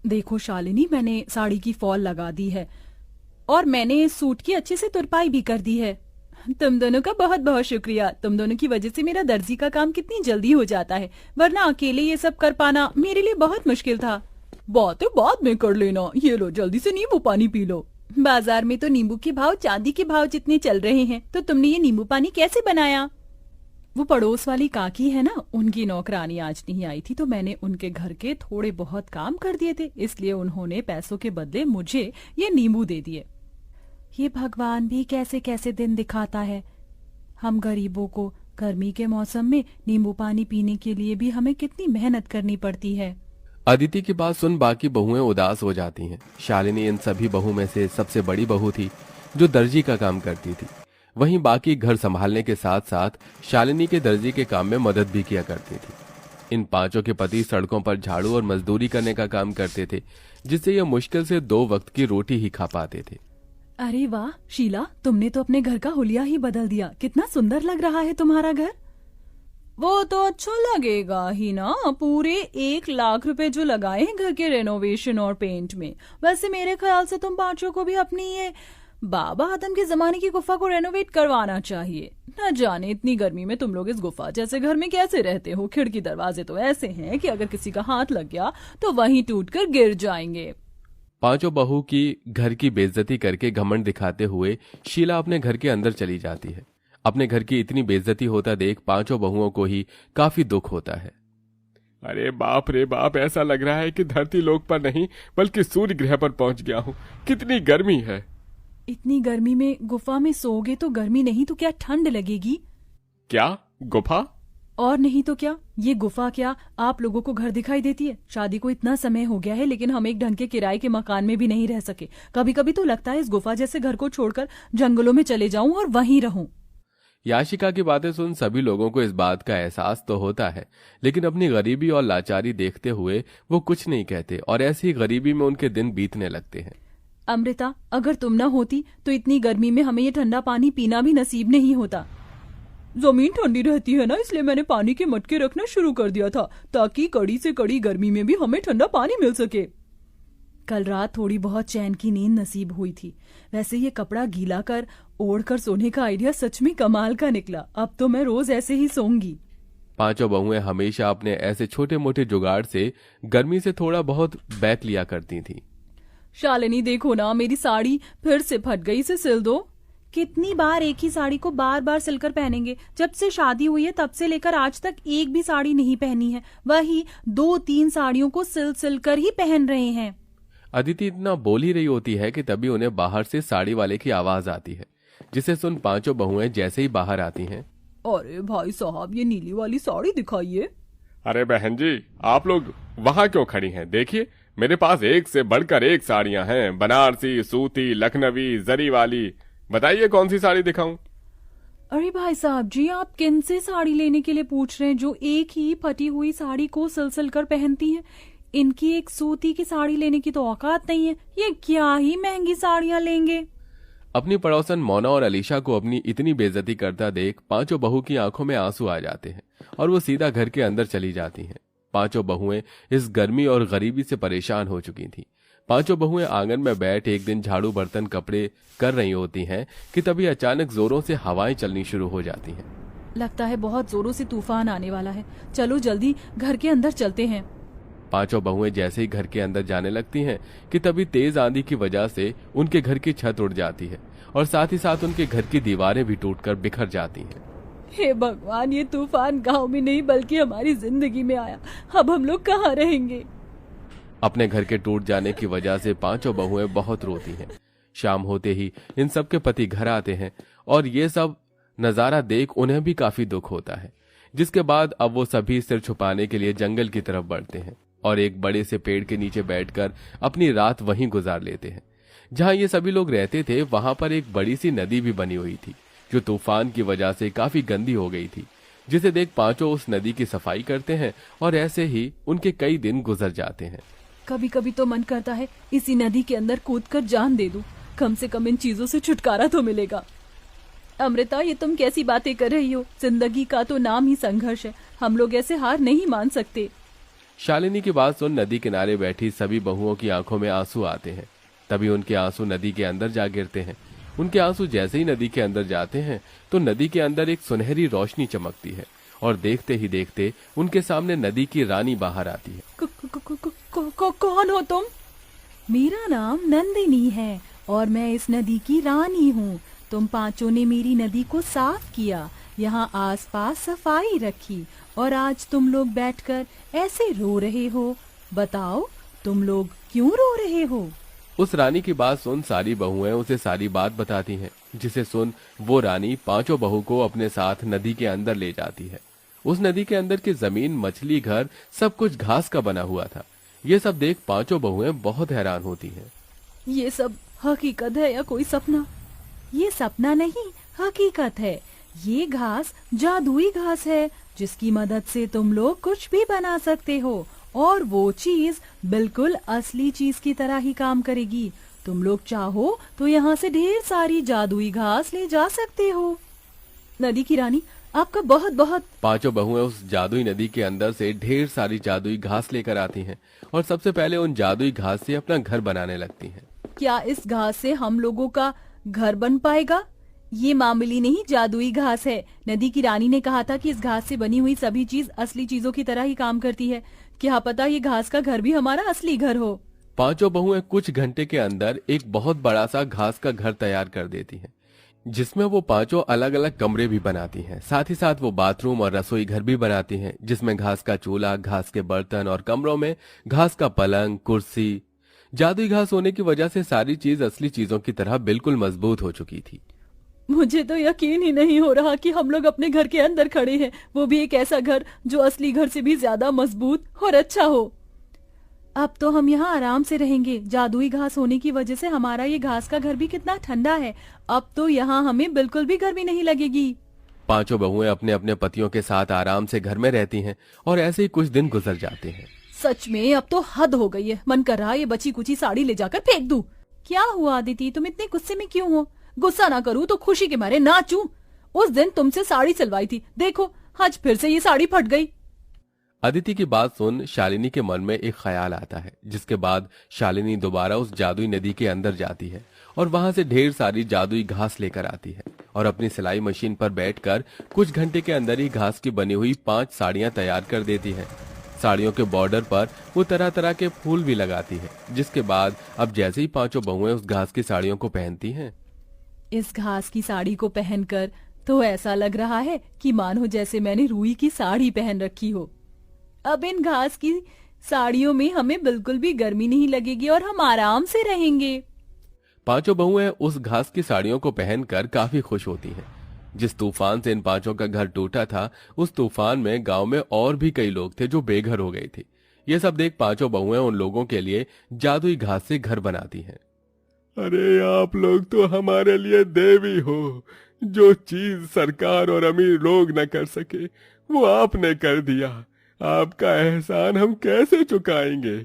देखो शालिनी, मैंने साड़ी की फॉल लगा दी है और मैंने सूट की अच्छे से तुरपाई भी कर दी है। तुम दोनों का बहुत बहुत शुक्रिया। तुम दोनों की वजह से मेरा दर्जी का काम कितनी जल्दी हो जाता है, वरना अकेले ये सब कर पाना मेरे लिए बहुत मुश्किल था। बातें बाद में कर लेना, ये लो जल्दी से नींबू पानी पी लो। बाजार में तो नींबू के भाव चांदी के भाव जितने चल रहे हैं, तो तुमने ये नींबू पानी कैसे बनाया? वो पड़ोस वाली काकी है ना, उनकी नौकरानी आज नहीं आई थी, तो मैंने उनके घर के थोड़े बहुत काम कर दिए थे, इसलिए उन्होंने पैसों के बदले मुझे ये नींबू दे दिए। ये भगवान भी कैसे कैसे दिन दिखाता है। हम गरीबों को गर्मी के मौसम में नींबू पानी पीने के लिए भी हमें कितनी मेहनत करनी पड़ती है। अदिति की बात सुन बाकी बहुएं उदास हो जाती हैं। शालिनी इन सभी बहू में से सबसे बड़ी बहू थी, जो दर्जी का काम करती थी। वहीं बाकी घर संभालने के साथ साथ शालिनी के दर्जी के काम में मदद भी किया करती थी। इन पांचों के पति सड़कों पर झाड़ू और मजदूरी करने का काम करते थे, जिससे ये मुश्किल से 2 वक्त की रोटी ही खा पाते थे। अरे वाह शीला, तुमने तो अपने घर का हुलिया ही बदल दिया। कितना सुंदर लग रहा है तुम्हारा घर। वो तो अच्छा लगेगा ही ना, पूरे 1 लाख रुपए जो लगाए हैं घर के रेनोवेशन और पेंट में। वैसे मेरे ख्याल से तुम पांचों को भी अपनी ये बाबा आदम के जमाने की गुफा को रेनोवेट करवाना चाहिए। न जाने इतनी गर्मी में तुम लोग इस गुफा जैसे घर में कैसे रहते हो। खिड़की दरवाजे तो ऐसे हैं कि अगर किसी का हाथ लग गया तो वहीं टूटकर गिर जाएंगे। पांचों बहू की घर की बेइज्जती करके घमंड दिखाते हुए शीला अपने घर के अंदर चली जाती है। अपने घर की इतनी बेइज्जती होता देख पांचों बहुओं को ही काफी दुख होता है। अरे बाप रे बाप, ऐसा लग रहा है कि धरती लोक पर नहीं बल्कि सूर्य ग्रह पर पहुंच गया हूँ। कितनी गर्मी है। इतनी गर्मी में गुफा में सोओगे तो गर्मी नहीं तो क्या ठंड लगेगी? क्या गुफा? और नहीं तो क्या, ये गुफा क्या आप लोगों को घर दिखाई देती है? शादी को इतना समय हो गया है, लेकिन हम एक ढंग के किराए के मकान में भी नहीं रह सके। कभी कभी तो लगता है इस गुफा जैसे घर को छोड़कर जंगलों में चले जाऊं और वहीं रहूं। याशिका की बातें सुन सभी लोगों को इस बात का एहसास तो होता है, लेकिन अपनी गरीबी और लाचारी देखते हुए वो कुछ नहीं कहते और ऐसी गरीबी में उनके दिन बीतने लगते हैं। अमृता, अगर तुम न होती तो इतनी गर्मी में हमें ये ठंडा पानी पीना भी नसीब नहीं होता। जमीन ठंडी रहती है ना, इसलिए मैंने पानी के मटके रखना शुरू कर दिया था, ताकि कड़ी से कड़ी गर्मी में भी हमें ठंडा पानी मिल सके। कल रात थोड़ी बहुत चैन की नींद नसीब हुई थी। वैसे ये कपड़ा गीला कर ओढ़ कर सोने का आइडिया सच में कमाल का निकला। अब तो मैं रोज ऐसे ही सोऊंगी। पांचों बहुएं हमेशा अपने ऐसे छोटे मोटे जुगाड़ से गर्मी से थोड़ा बहुत बैक लिया करती थी। शालिनी देखो ना, मेरी साड़ी फिर से फट गई, इसे सिल दो। कितनी बार एक ही साड़ी को बार बार सिलकर पहनेंगे? जब से शादी हुई है तब से लेकर आज तक एक भी साड़ी नहीं पहनी है। वही 2-3 साड़ियों को सिल सिल कर ही पहन रहे हैं। अदिति इतना बोल ही रही होती है कि तभी उन्हें बाहर से साड़ी वाले की आवाज आती है, जिसे सुन पांचों बहुएं जैसे ही बाहर आती हैं। अरे भाई साहब, ये नीली वाली साड़ी दिखाइए। अरे बहन जी, आप लोग वहाँ क्यों खड़ी हैं? देखिए, मेरे पास एक से बढ़कर एक साड़ियाँ हैं, बनारसी, सूती, लखनवी, जरी वाली। बताइए कौन सी साड़ी दिखाऊं? अरे भाई साहब जी, आप किन से साड़ी लेने के लिए पूछ रहे हैं जो एक ही फटी हुई साड़ी को सिल कर पहनती हैं? इनकी एक सूती की साड़ी लेने की तो औकात नहीं है। ये क्या ही महंगी साड़ियां लेंगे। अपनी पड़ोसन मोना और अलीशा को अपनी इतनी बेइज्जती करता देख पांचों बहू की आंखों में आंसू आ जाते हैं और वो सीधा घर के अंदर चली जाती हैं। पांचों बहुएं इस गर्मी और गरीबी से परेशान हो चुकी थीं। पांचों बहुएं आंगन में बैठ एक दिन झाड़ू बर्तन कपड़े कर रही होती हैं कि तभी अचानक जोरों से हवाएं चलनी शुरू हो जाती हैं। लगता है बहुत जोरों से तूफान आने वाला है। चलो जल्दी घर के अंदर चलते हैं। पांचों बहुएं जैसे ही घर के अंदर जाने लगती हैं कि तभी तेज आंधी की वजह से उनके घर की छत उड़ जाती है और साथ ही साथ उनके घर की दीवारें भी टूटकर बिखर जाती हैं। हे भगवान, ये तूफान गांव में नहीं बल्कि हमारी जिंदगी में आया। अब हम लोग कहाँ रहेंगे? अपने घर के टूट जाने की वजह से पांचों बहुएं बहुत रोती हैं। शाम होते ही इन सब के पति घर आते हैं और ये सब नजारा देख उन्हें भी काफी दुख होता है, जिसके बाद अब वो सभी सिर छुपाने के लिए जंगल की तरफ बढ़ते हैं और एक बड़े से पेड़ के नीचे बैठकर अपनी रात वहीं गुजार लेते हैं। जहां ये सभी लोग रहते थे वहां पर एक बड़ी सी नदी भी बनी हुई थी, जो तूफान की वजह से काफी गंदी हो गई थी, जिसे देख पांचों उस नदी की सफाई करते हैं और ऐसे ही उनके कई दिन गुजर जाते हैं। कभी कभी तो मन करता है इसी नदी के अंदर कूदकर जान दे दूं, कम से कम इन चीजों से छुटकारा तो मिलेगा। अमृता, ये तुम कैसी बातें कर रही हो? जिंदगी का तो नाम ही संघर्ष है। हम लोग ऐसे हार नहीं मान सकते। शालिनी की बात सुन नदी किनारे बैठी सभी बहुओं की आंखों में आंसू आते हैं। तभी उनके आंसू नदी के अंदर जा गिरते हैं। उनके आंसू जैसे ही नदी के अंदर जाते हैं तो नदी के अंदर एक सुनहरी रोशनी चमकती है और देखते ही देखते उनके सामने नदी की रानी बाहर आती है। कौन हो तुम? मेरा नाम नंदिनी है और मैं इस नदी की रानी हूँ। तुम पांचों ने मेरी नदी को साफ किया, यहाँ आसपास सफाई रखी और आज तुम लोग बैठकर ऐसे रो रहे हो। बताओ तुम लोग क्यों रो रहे हो? उस रानी की बात सुन सारी बहुएं उसे सारी बात बताती हैं, जिसे सुन वो रानी पांचों बहू को अपने साथ नदी के अंदर ले जाती है। उस नदी के अंदर की जमीन, मछली घर सब कुछ घास का बना हुआ था। ये सब देख पांचों बहुएं बहुत हैरान होती हैं। ये सब हकीकत है या कोई सपना? ये सपना नहीं, हकीकत है। ये घास जादुई घास है जिसकी मदद से तुम लोग कुछ भी बना सकते हो और वो चीज बिल्कुल असली चीज की तरह ही काम करेगी। तुम लोग चाहो तो यहाँ से ढेर सारी जादुई घास ले जा सकते हो। नदी की रानी आपका बहुत बहुत। पांचों बहुएं उस जादुई नदी के अंदर से ढेर सारी जादुई घास लेकर आती हैं और सबसे पहले उन जादुई घास से अपना घर बनाने लगती हैं। क्या इस घास से हम लोगों का घर बन पाएगा? ये मामूली नहीं जादुई घास है। नदी की रानी ने कहा था कि इस घास से बनी हुई सभी चीज असली चीजों की तरह ही काम करती है। क्या पता ये घास का घर भी हमारा असली घर हो। पांचों बहुएं कुछ घंटे के अंदर एक बहुत बड़ा सा घास का घर तैयार कर देती हैं, जिसमें वो पांचों अलग अलग कमरे भी बनाती हैं। साथ ही साथ वो बाथरूम और रसोई घर भी बनाती हैं, जिसमें घास का चूल्हा, घास के बर्तन और कमरों में घास का पलंग, कुर्सी। जादुई घास होने की वजह से सारी चीज असली चीजों की तरह बिल्कुल मजबूत हो चुकी थी। मुझे तो यकीन ही नहीं हो रहा कि हम लोग अपने घर के अंदर खड़े हैं, वो भी एक ऐसा घर जो असली घर से भी ज्यादा मजबूत और अच्छा हो। अब तो हम यहाँ आराम से रहेंगे। जादुई घास होने की वजह से हमारा ये घास का घर भी कितना ठंडा है। अब तो यहाँ हमें बिल्कुल भी गर्मी नहीं लगेगी। पांचों बहुएं अपने अपने पतियों के साथ आराम से घर में रहती हैं और ऐसे ही कुछ दिन गुजर जाते हैं। सच में अब तो हद हो गई है। मन कर रहा है ये बची कुची साड़ी ले जाकर फेंक दूं। क्या हुआ अदिति, तुम इतने गुस्से में क्यों हो? गुस्सा ना करूं तो खुशी के मारे नाचूं। उस दिन तुमसे साड़ी सिलवाई थी, देखो आज फिर से ये साड़ी फट गई। अदिति की बात सुन शालिनी के मन में एक ख्याल आता है, जिसके बाद शालिनी दोबारा उस जादुई नदी के अंदर जाती है और वहां से ढेर सारी जादुई घास लेकर आती है और अपनी सिलाई मशीन पर बैठकर कुछ घंटे के अंदर ही घास की बनी हुई 5 साड़ियां तैयार कर देती है। साड़ियों के बॉर्डर पर वो तरह तरह के फूल भी लगाती है, जिसके बाद अब जैसे ही पांचों बहुएं उस घास की साड़ियों को पहनती हैं, इस घास की साड़ी को पहनकर तो ऐसा लग रहा है कि मानो जैसे मैंने रुई की साड़ी पहन रखी हो। अब इन घास की साड़ियों में हमें बिल्कुल भी गर्मी नहीं लगेगी और हम आराम से रहेंगे। पांचों बहुएं उस घास की साड़ियों को पहनकर काफी खुश होती हैं। जिस तूफान से इन पांचों का घर टूटा था, उस तूफान में गांव में और भी कई लोग थे जो बेघर हो गए थे। ये सब देख पांचों बहुएं उन लोगों के लिए जादुई घास से घर बनाती हैं। अरे आप लोग तो हमारे लिए देवी हो। जो चीज सरकार और अमीर लोग न कर सके वो आपने कर दिया। आपका एहसान हम कैसे चुकाएंगे।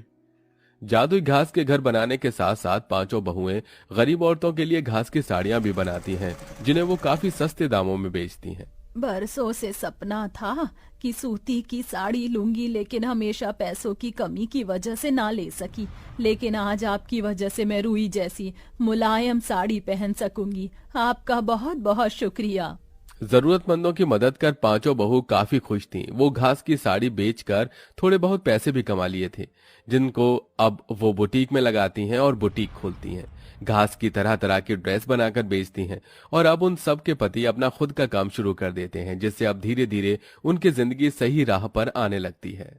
जादुई घास के घर बनाने के साथ साथ पांचों बहुएं गरीब औरतों के लिए घास की साड़ियां भी बनाती हैं, जिन्हें वो काफी सस्ते दामों में बेचती हैं। बरसों से सपना था कि सूती की साड़ी लूंगी, लेकिन हमेशा पैसों की कमी की वजह से ना ले सकी। लेकिन आज आपकी वजह से मैं रुई जैसी मुलायम साड़ी पहन सकूंगी। आपका बहुत बहुत शुक्रिया। जरूरतमंदों की मदद कर पांचों बहू काफी खुश थीं। वो घास की साड़ी बेचकर थोड़े बहुत पैसे भी कमा लिए थे, जिनको अब वो बुटीक में लगाती हैं और बुटीक खोलती हैं। घास की तरह तरह की ड्रेस बनाकर बेचती हैं और अब उन सब के पति अपना खुद का काम शुरू कर देते हैं, जिससे अब धीरे धीरे उनकी जिंदगी सही राह पर आने लगती है।